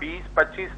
20, 25,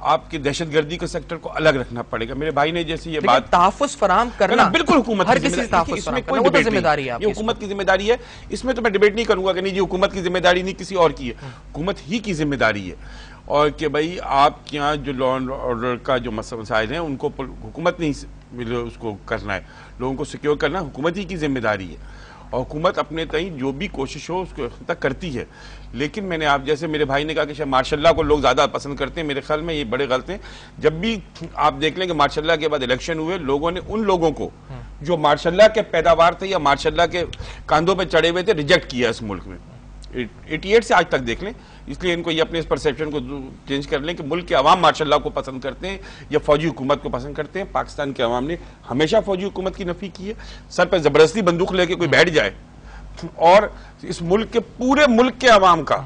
آپ کی دہشت گردی کے سیکٹر کو الگ رکھنا پڑے گا. میرے بھائی نے جیسے یہ بات تحفظ فراہم کرنا بالکل حکومت ہر کی کسی تحفظ فراہم کرنا، کوئی وہ تو ڈبیٹ ذمہ داری ہے نہیں. یہ حکومت کی ذمہ داری ہے. اس میں تو میں ڈیبیٹ نہیں کروں گا کہ نہیں جی حکومت کی ذمہ داری نہیں کسی اور کی ہے. حکومت ہی کی ذمہ داری ہے. اور کہ بھائی آپ کے یہاں جو لا اینڈ آرڈر کا جو مسائل ہیں ان کو حکومت نہیں اس کو کرنا ہے، لوگوں کو سیکیور کرنا حکومت ہی کی ذمہ داری ہے. اور حکومت اپنے تئیں جو بھی کوشش ہو اس کو تک کرتی ہے. لیکن میں نے آپ جیسے میرے بھائی نے کہا کہ شاید ماشاء اللہ کو لوگ زیادہ پسند کرتے ہیں، میرے خیال میں یہ بڑے غلط ہیں. جب بھی آپ دیکھ لیں کہ ماشاء اللہ کے بعد الیکشن ہوئے، لوگوں نے ان لوگوں کو جو ماشاء اللہ کے پیداوار تھے یا ماشاء اللہ کے کاندھوں پہ چڑھے ہوئے تھے ریجیکٹ کیا اس ملک میں. 88 سے آج تک دیکھ لیں. اس لیے ان کو یہ اپنے اس پرسیپشن کو چینج کر لیں کہ ملک کے عوام ماشاء اللہ کو پسند کرتے ہیں یا فوجی حکومت کو پسند کرتے ہیں. پاکستان کے عوام نے ہمیشہ فوجی حکومت کی نفی کی ہے. سر پہ زبردستی بندوق لے کے کوئی بیٹھ جائے اور اس ملک کے پورے ملک کے عوام کا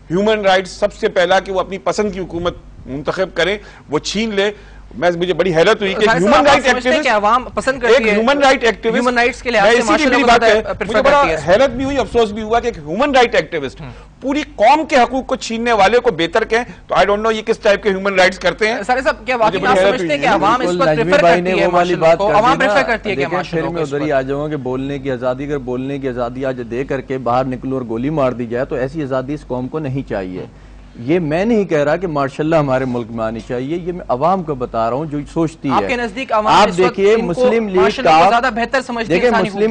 ہیومن رائٹ سب سے پہلا کہ وہ اپنی پسند کی حکومت منتخب کریں وہ چھین لے. مجھے بڑی حیرت ہوئی کہ ہیومن رائٹ ایکٹیوسٹ عوام پسند کرتی ہے، human right activist human rights کے لحاظ سے ماشاءاللہ میری بات ہے. مجھے بڑا حیرت بھی ہوئی، افسوس بھی ہوا کہ ایک ہیومن رائٹ ایکٹیوسٹ پوری قوم کے حقوق کو چھیننے والے کو بہتر کہیں تو آئی ڈونٹ نو یہ کس ٹائپ کے ہیومن رائٹس کرتے ہیں. سارے صاحب کیا واقعی آپ سمجھتے ہیں کہ عوام اس وقت پریفر کرتی ہے معاشرے کو؟ عوام پریفر کرتی ہے کہ معاشرے کو؟ میں ادھر ہی آ جاؤں گا کہ بولنے کی آزادی، اگر بولنے کی آزادی آج دے کر کے باہر نکلو اور گولی مار دی جائے تو ایسی آزادی اس قوم کو نہیں چاہیے. یہ میں نہیں کہہ رہا کہ ماشاء اللہ ہمارے ملک میں آنی چاہیے، یہ میں عوام کو بتا رہا ہوں جو سوچتی ہے. آپ کے نزدیک عوام آپ دیکھیے مسلم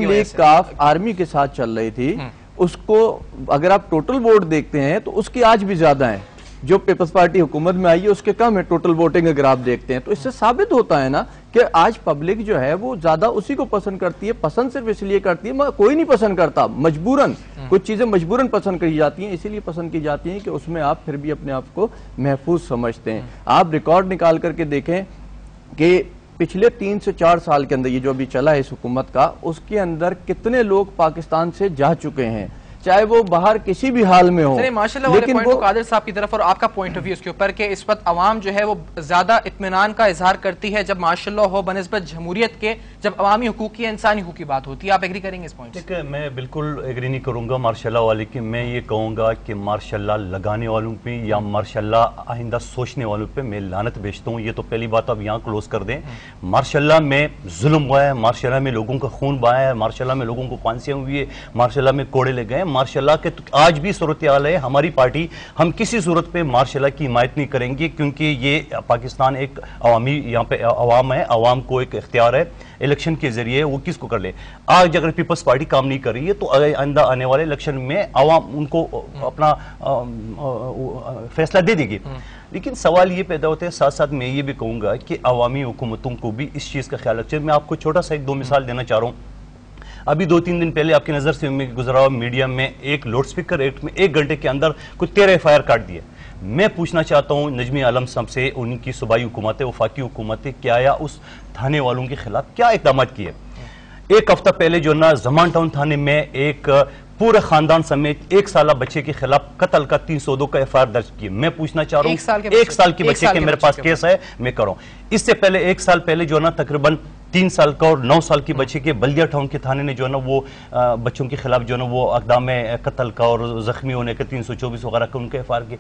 لیگ کاف آرمی کے ساتھ چل رہی تھی، اس کو اگر آپ ٹوٹل ووٹ دیکھتے ہیں تو اس کی آج بھی زیادہ ہیں. جو پیپلز پارٹی حکومت میں آئی ہے اس کے کم ہے ٹوٹل ووٹنگ اگر آپ دیکھتے ہیں. تو اس سے ثابت ہوتا ہے نا کہ آج پبلک جو ہے وہ زیادہ اسی کو پسند کرتی ہے. پسند صرف اس لیے کرتی ہے، کوئی نہیں پسند کرتا، مجبوراً کچھ چیزیں مجبوراً پسند کری جاتی ہیں، اسی لیے پسند کی جاتی ہیں کہ اس میں آپ پھر بھی اپنے آپ کو محفوظ سمجھتے ہیں. آپ ریکارڈ نکال کر کے دیکھیں کہ پچھلے 3 سے 4 سال کے اندر یہ جو ابھی چلا ہے اس حکومت کا، اس کے اندر کتنے لوگ پاکستان سے جا چکے ہیں، چاہے وہ باہر کسی بھی حال میں ہو. ماشاءاللہ والے پوائنٹ کو قادر صاحب کی طرف اور آپ کا پوائنٹ آف ویو اس کے اوپر کہ اس وقت عوام جو ہے وہ زیادہ اطمینان کا اظہار کرتی ہے جب ماشاءاللہ ہو بنسبت جمہوریت کے، جب عوامی حقوق کی انسانی حقوق کی بات ہوتی ہے. آپ ایگری کریں گے اس پوائنٹ سے؟ میں بالکل ایگری نہیں کروں گا ماشاءاللہ والے کی. میں یہ کہوں گا کہ ماشاءاللہ لگانے والوں پہ یا ماشاءاللہ آئندہ سوچنے والوں پہ میں لعنت بھیجتا ہوں. یہ تو پہلی بات اب یہاں کلوز کر دیں. ماشاءاللہ میں ظلم ہوا ہے، ماشاءاللہ میں لوگوں کا خون بہایا ہے، ماشاءاللہ میں لوگوں کو پھانسیاں ہوئی ہے، ماشاءاللہ میں کوڑے لے گئے. ماشاءاللہ کہ آج بھی صورتحال ہے. ہماری پارٹی ہم کسی صورت پہ ماشاء اللہ کی حمایت نہیں کریں گے کیونکہ یہ پاکستان ایک عوامی یہاں پہ عوام ہے، عوام کو ایک اختیار ہے الیکشن کے ذریعے وہ کس کو کر لے. آج اگر پیپلز پارٹی کام نہیں کر رہی ہے تو آئندہ آنے والے الیکشن میں عوام ان کو اپنا فیصلہ دے دے گی. لیکن سوال یہ پیدا ہوتا ہے، ساتھ ساتھ میں یہ بھی کہوں گا کہ عوامی حکومتوں کو بھی اس چیز کا خیال رکھنا چاہیے. میں آپ کو چھوٹا سا 2 مثال دینا چاہ رہا ہوں. ابھی 2-3 دن پہلے آپ کی نظر سے گزرا ہوا میڈیا میں ایک لاؤڈ اسپیکر ایکٹ میں 1 گھنٹے کے اندر کوئی 13 FIR کاٹ دیے. میں پوچھنا چاہتا ہوں نجمی عالم صاحب سے، ان کی صوبائی حکومتیں وفاقی حکومتیں کیا یا اس تھانے والوں کے خلاف کیا اقدامات کیے؟ 1 ہفتہ پہلے جو نا زمان ٹاؤن تھانے میں ایک پورے خاندان سمیت 1 سالہ بچے کے خلاف قتل کا 302 کا FIR درج کیے. میں پوچھنا چاہ رہا ہوں 1 سال کے بچے کے میرے پاس کیس ہے میں کروں. اس سے پہلے 1 سال پہلے جو نا تقریباً 3 سال کا اور 9 سال کی بچے کے بلدیہ ٹاؤن کے تھانے نے جو نا وہ بچوں کے خلاف جو نا وہ اقدام قتل کا اور زخمی ہونے کا 324 وغیرہ کا ان کے FIR کے.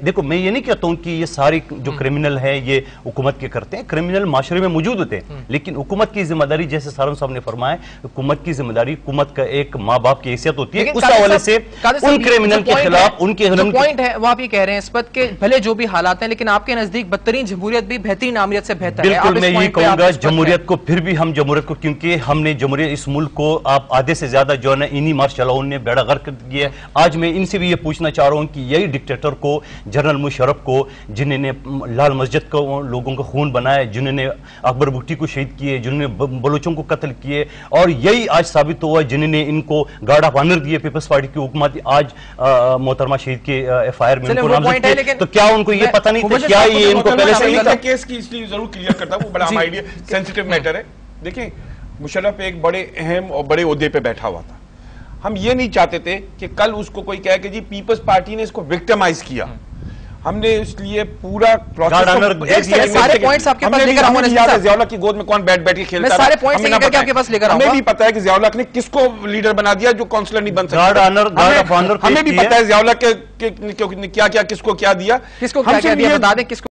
دیکھو میں یہ نہیں کہتا ہوں کہ یہ ساری جو کرمنل ہے یہ حکومت کے کرتے ہیں، کرمنل معاشرے میں موجود ہوتے ہیں، لیکن حکومت کی ذمہ داری جیسے سارم صاحب نے فرمایا حکومت کی ذمہ داری حکومت کا ایک ماں باپ کی حیثیت ہوتی ہے. اس حوالے سے ان کرمنل کے خلاف ان کے پوائنٹ ہے وہ آپ یہ کہہ رہے ہیں اس وقت کہ بھلے جو بھی حالات ہیں لیکن آپ کے نزدیک بدترین جمہوریت بھی بہترین آمریت سے بہتر ہے. بالکل میں یہ کہوں گا جمہوریت کو پھر بھی ہم جمہوریت کو، کیونکہ ہم نے جمہوریت اس ملک کو آپ آدھے سے زیادہ جو ہے انہی ماشاءاللہ ان نے بیڑا غرق کر دیا ہے. آج میں ان سے بھی یہ پوچھنا چاہ رہا ہوں کہ یہی ڈکٹیٹر کو، جنرل مشرف کو، جنہوں نے لال مسجد کو لوگوں کا خون بنایا، جنہوں نے اکبر بھٹی کو شہید کیے، جنہوں نے بلوچوں کو قتل کیے، اور یہی آج ثابت ہوا جنہوں نے ان کو گارڈ آف آنر دیے پیپلز پارٹی کی حکومت آج محترمہ شہید کے FIR میں ان کو نامزد کیے. تو کیا ان کو یہ پتہ نہیں تھا؟ کیا یہ ان کو پہلے سے نہیں تھا؟ کیس کی اس لیے ضرور کلیئر کرتا ہوں، وہ بڑا آئیڈیا سینسیٹیو میٹر ہے. دیکھیں مشرف ایک بڑے اہم اور بڑے عہدے پہ بیٹھا ہوا تھا. ہم یہ نہیں چاہتے تھے کہ کل اس کو کوئی کہے کہ جی پیپلز پارٹی نے اس کو وکٹمائز کیا. ہم نے اس لیے پورا سارے پوائنٹس آپ کے پاس لے کر آؤں گا. ضیاء الحق کی گود میں کون بیٹھ کے کھیلتا ہے، سارے پوائنٹس لے کر کے آپ کے پاس لے کر آؤں گا. ہمیں بھی پتا ہے کہ ضیاء الحق نے کس کو لیڈر بنا دیا جو کونسلر نہیں بن سکتا. ہمیں بھی پتا ہے ضیاء الحق کیا کیا کس کو کیا دیا، کس کو کیا دیا بتا دیں. کس کو